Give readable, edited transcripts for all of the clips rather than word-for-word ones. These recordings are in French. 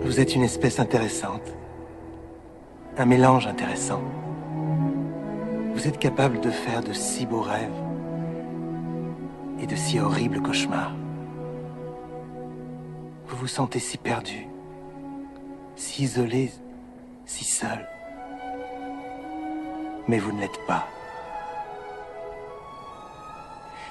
Vous êtes une espèce intéressante. Un mélange intéressant. Vous êtes capable de faire de si beaux rêves et de si horribles cauchemars. Vous vous sentez si perdu, si isolé, si seul. Mais vous ne l'êtes pas.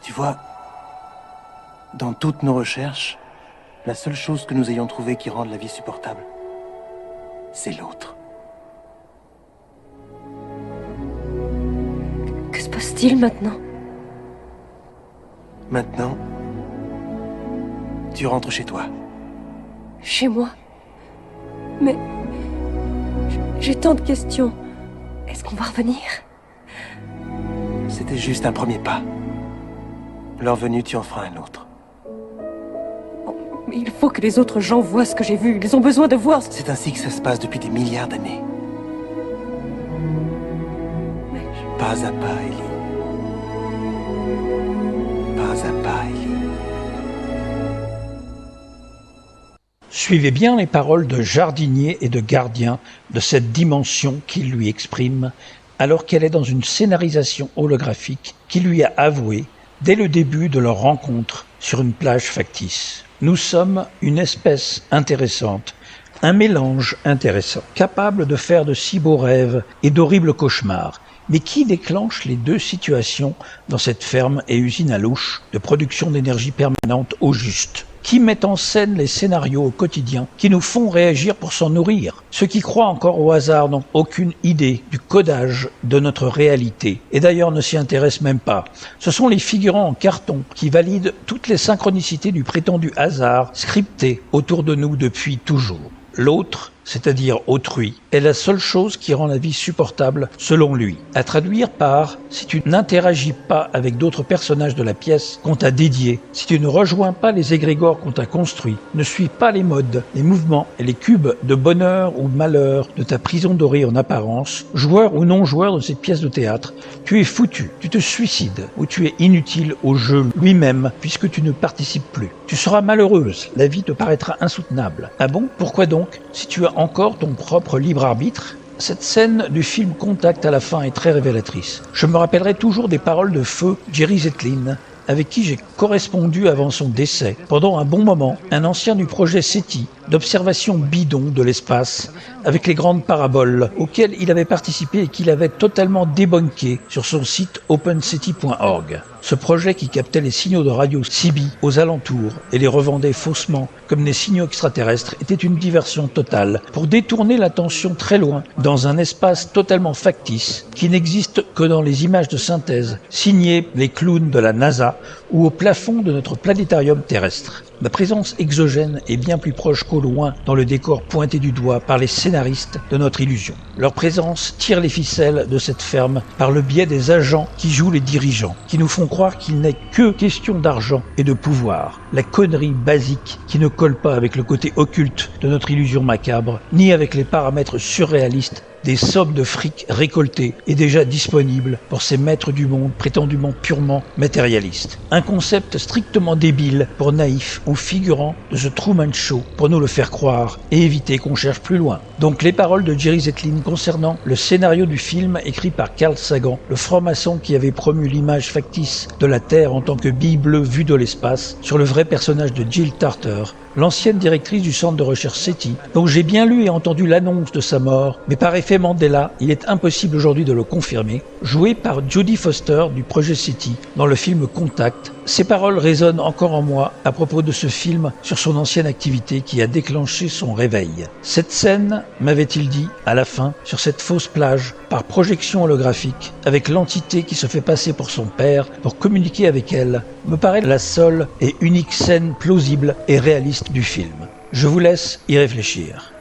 Tu vois, dans toutes nos recherches, la seule chose que nous ayons trouvée qui rende la vie supportable, c'est l'autre. Que se passe-t-il maintenant ? Maintenant, tu rentres chez toi. Chez moi ? Mais... j'ai tant de questions. Est-ce qu'on va revenir ? C'était juste un premier pas. Leur venue, tu en feras un autre. Mais il faut que les autres gens voient ce que j'ai vu. Ils ont besoin de voir ce... C'est ainsi que ça se passe depuis des milliards d'années. Pas à pas, Ellie. Pas à pas, Ellie. Suivez bien les paroles de jardinier et de gardien de cette dimension qu'il lui exprime, alors qu'elle est dans une scénarisation holographique qui lui a avoué, dès le début de leur rencontre sur une plage factice. Nous sommes une espèce intéressante, un mélange intéressant, capable de faire de si beaux rêves et d'horribles cauchemars. Mais qui déclenche les deux situations dans cette ferme et usine à louche de production d'énergie permanente au juste ? Qui met en scène les scénarios au quotidien qui nous font réagir pour s'en nourrir ? Ceux qui croient encore au hasard n'ont aucune idée du codage de notre réalité et d'ailleurs ne s'y intéressent même pas. Ce sont les figurants en carton qui valident toutes les synchronicités du prétendu hasard scripté autour de nous depuis toujours. L'autre, c'est-à-dire autrui, est la seule chose qui rend la vie supportable selon lui. À traduire par « si tu n'interagis pas avec d'autres personnages de la pièce qu'on t'a dédié, si tu ne rejoins pas les égrégores qu'on t'a construits, ne suis pas les modes, les mouvements et les cubes de bonheur ou de malheur de ta prison dorée en apparence, joueur ou non joueur de cette pièce de théâtre, tu es foutu, tu te suicides ou tu es inutile au jeu lui-même puisque tu ne participes plus. Tu seras malheureuse, la vie te paraîtra insoutenable. Ah bon ? Pourquoi donc ? Si tu as encore ton propre libre arbitre ? Cette scène du film Contact à la fin est très révélatrice. Je me rappellerai toujours des paroles de feu Jerry Zetlin, avec qui j'ai correspondu avant son décès. Pendant un bon moment, un ancien du projet SETI, d'observation bidon de l'espace, avec les grandes paraboles, auxquelles il avait participé et qu'il avait totalement débunké sur son site openseti.org. Ce projet qui captait les signaux de radio CB aux alentours et les revendait faussement comme des signaux extraterrestres était une diversion totale pour détourner l'attention très loin dans un espace totalement factice qui n'existe que dans les images de synthèse signées les clowns de la NASA ou au plafond de notre planétarium terrestre. La présence exogène est bien plus proche qu'au loin dans le décor pointé du doigt par les scénaristes de notre illusion. Leur présence tire les ficelles de cette ferme par le biais des agents qui jouent les dirigeants, qui nous font croire qu'il n'est que question d'argent et de pouvoir. La connerie basique qui ne colle pas avec le côté occulte de notre illusion macabre, ni avec les paramètres surréalistes des sommes de fric récoltées et déjà disponibles pour ces maîtres du monde prétendument purement matérialistes. Un concept strictement débile pour naïfs ou figurants de ce Truman Show pour nous le faire croire et éviter qu'on cherche plus loin. Donc les paroles de Jerry Zetlin concernant le scénario du film écrit par Carl Sagan, le franc-maçon qui avait promu l'image factice de la Terre en tant que bille bleue vue de l'espace sur le vrai personnage de Jill Tarter, l'ancienne directrice du centre de recherche SETI, dont j'ai bien lu et entendu l'annonce de sa mort, mais par effet Mandela, il est impossible aujourd'hui de le confirmer, joué par Jodie Foster du projet SETI dans le film Contact. Ces paroles résonnent encore en moi à propos de ce film sur son ancienne activité qui a déclenché son réveil. Cette scène, m'avait-il dit, à la fin, sur cette fausse plage, par projection holographique, avec l'entité qui se fait passer pour son père pour communiquer avec elle, me paraît la seule et unique scène plausible et réaliste du film. Je vous laisse y réfléchir.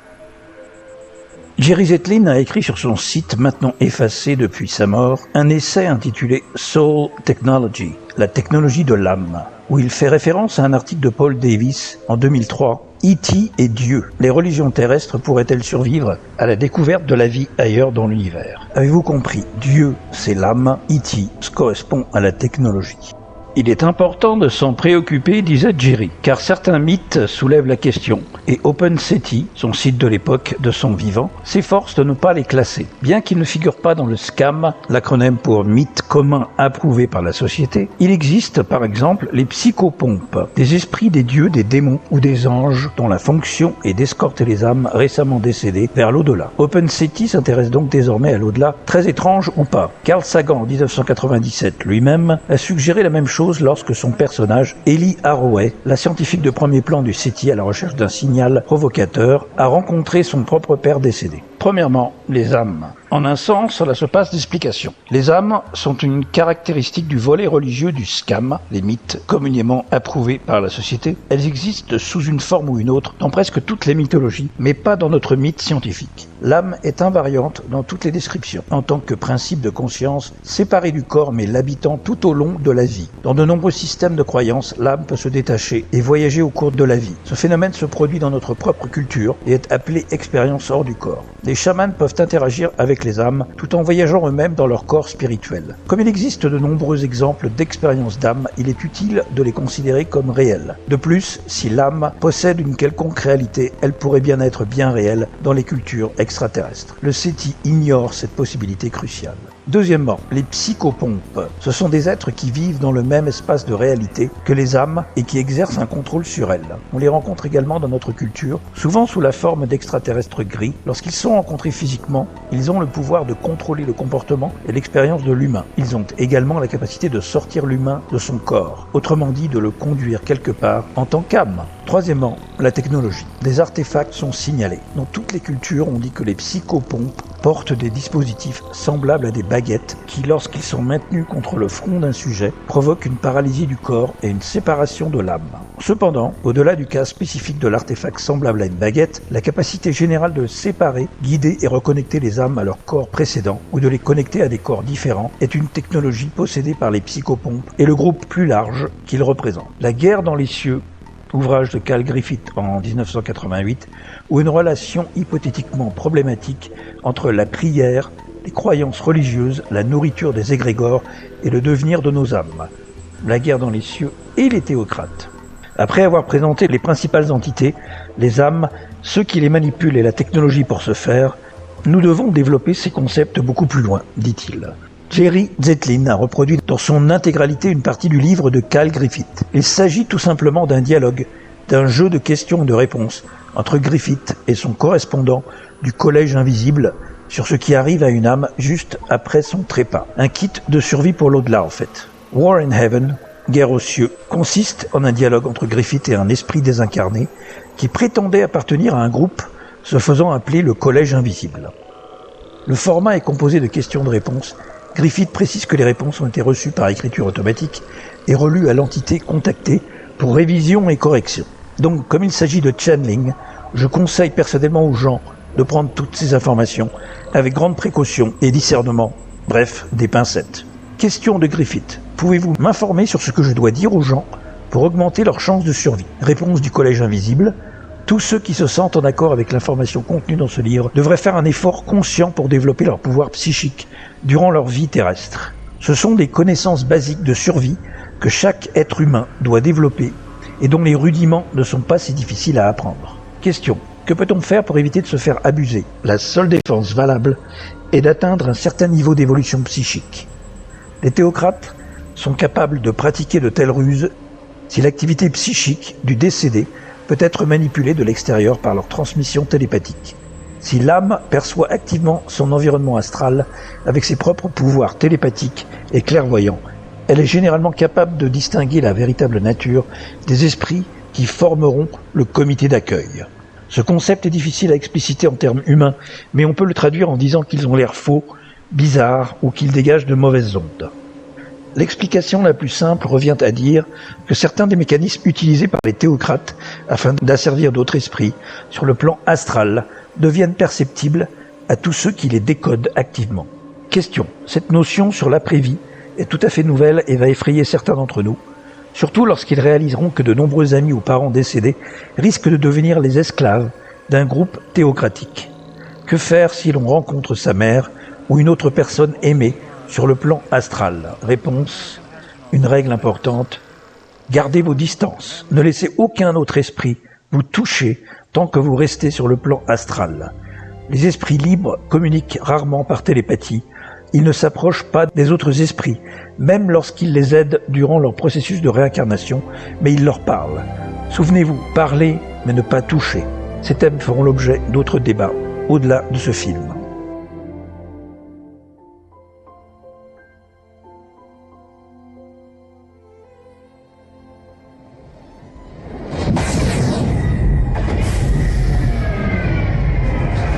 Jerry Zetlin a écrit sur son site, maintenant effacé depuis sa mort, un essai intitulé « Soul Technology », la technologie de l'âme, où il fait référence à un article de Paul Davies en 2003. E.T. et Dieu. Les religions terrestres pourraient-elles survivre à la découverte de la vie ailleurs dans l'univers ? Avez-vous compris ? Dieu, c'est l'âme. E.T. correspond à la technologie. Il est important de s'en préoccuper, disait Jerry, car certains mythes soulèvent la question, et OpenSETI, son site de l'époque de son vivant, s'efforce de ne pas les classer. Bien qu'ils ne figurent pas dans le SCAM, l'acronyme pour mythe commun approuvé par la société, il existe par exemple les psychopompes, des esprits des dieux, des démons ou des anges dont la fonction est d'escorter les âmes récemment décédées vers l'au-delà. OpenSETI s'intéresse donc désormais à l'au-delà, très étrange ou pas. Carl Sagan, en 1997, lui-même, a suggéré la même chose lorsque son personnage, Eli Arroway, la scientifique de premier plan du SETI à la recherche d'un signal provocateur, a rencontré son propre père décédé. Premièrement, les âmes. En un sens, cela se passe d'explication. Les âmes sont une caractéristique du volet religieux du SCAM, les mythes communément approuvés par la société. Elles existent sous une forme ou une autre dans presque toutes les mythologies, mais pas dans notre mythe scientifique. L'âme est invariante dans toutes les descriptions, en tant que principe de conscience séparé du corps mais l'habitant tout au long de la vie. Dans de nombreux systèmes de croyances, l'âme peut se détacher et voyager au cours de la vie. Ce phénomène se produit dans notre propre culture et est appelé expérience hors du corps. Les chamans peuvent interagir avec les âmes tout en voyageant eux-mêmes dans leur corps spirituel. Comme il existe de nombreux exemples d'expériences d'âme, il est utile de les considérer comme réels. De plus, si l'âme possède une quelconque réalité, elle pourrait bien être bien réelle dans les cultures extraterrestres. Le SETI ignore cette possibilité cruciale. Deuxièmement, les psychopompes. Ce sont des êtres qui vivent dans le même espace de réalité que les âmes et qui exercent un contrôle sur elles. On les rencontre également dans notre culture, souvent sous la forme d'extraterrestres gris. Lorsqu'ils sont rencontrés physiquement, ils ont le pouvoir de contrôler le comportement et l'expérience de l'humain. Ils ont également la capacité de sortir l'humain de son corps, autrement dit de le conduire quelque part en tant qu'âme. Troisièmement, la technologie. Des artefacts sont signalés. Dans toutes les cultures, on dit que les psychopompes portent des dispositifs semblables à des baguettes qui, lorsqu'ils sont maintenus contre le front d'un sujet, provoquent une paralysie du corps et une séparation de l'âme. Cependant, au-delà du cas spécifique de l'artefact semblable à une baguette, la capacité générale de séparer, guider et reconnecter les âmes à leur corps précédent ou de les connecter à des corps différents est une technologie possédée par les psychopompes et le groupe plus large qu'ils représentent. La guerre dans les cieux, ouvrage de Cal Griffith en 1988, où une relation hypothétiquement problématique entre la prière, les croyances religieuses, la nourriture des égrégores et le devenir de nos âmes. La guerre dans les cieux et les théocrates. Après avoir présenté les principales entités, les âmes, ceux qui les manipulent et la technologie pour ce faire, nous devons développer ces concepts beaucoup plus loin, dit-il. Jerry Zetlin a reproduit dans son intégralité une partie du livre de Cal Griffith. Il s'agit tout simplement d'un dialogue, d'un jeu de questions et de réponses entre Griffith et son correspondant du Collège Invisible sur ce qui arrive à une âme juste après son trépas. Un kit de survie pour l'au-delà en fait. War in Heaven, Guerre aux cieux, consiste en un dialogue entre Griffith et un esprit désincarné qui prétendait appartenir à un groupe se faisant appeler le Collège Invisible. Le format est composé de questions de réponses. Griffith précise que les réponses ont été reçues par écriture automatique et relues à l'entité contactée pour révision et correction. Donc, comme il s'agit de channeling, je conseille personnellement aux gens de prendre toutes ces informations avec grande précaution et discernement, bref, des pincettes. Question de Griffith. Pouvez-vous m'informer sur ce que je dois dire aux gens pour augmenter leurs chances de survie? Réponse du Collège Invisible. Tous ceux qui se sentent en accord avec l'information contenue dans ce livre devraient faire un effort conscient pour développer leur pouvoir psychique durant leur vie terrestre. Ce sont des connaissances basiques de survie que chaque être humain doit développer et dont les rudiments ne sont pas si difficiles à apprendre. Question. Que peut-on faire pour éviter de se faire abuser? La seule défense valable est d'atteindre un certain niveau d'évolution psychique. Les théocrates sont capables de pratiquer de telles ruses si l'activité psychique du décédé peut être manipulée de l'extérieur par leur transmission télépathique. Si l'âme perçoit activement son environnement astral avec ses propres pouvoirs télépathiques et clairvoyants, elle est généralement capable de distinguer la véritable nature des esprits qui formeront le comité d'accueil. Ce concept est difficile à expliciter en termes humains, mais on peut le traduire en disant qu'ils ont l'air faux, bizarres ou qu'ils dégagent de mauvaises ondes. L'explication la plus simple revient à dire que certains des mécanismes utilisés par les théocrates afin d'asservir d'autres esprits sur le plan astral deviennent perceptibles à tous ceux qui les décodent activement. Question. Cette notion sur l'après-vie est tout à fait nouvelle et va effrayer certains d'entre nous, surtout lorsqu'ils réaliseront que de nombreux amis ou parents décédés risquent de devenir les esclaves d'un groupe théocratique. Que faire si l'on rencontre sa mère ou une autre personne aimée sur le plan astral? Réponse. Une règle importante, gardez vos distances. Ne laissez aucun autre esprit vous toucher tant que vous restez sur le plan astral. Les esprits libres communiquent rarement par télépathie. Ils ne s'approchent pas des autres esprits, même lorsqu'ils les aident durant leur processus de réincarnation, mais ils leur parlent. Souvenez-vous, parler, mais ne pas toucher. Ces thèmes feront l'objet d'autres débats au-delà de ce film.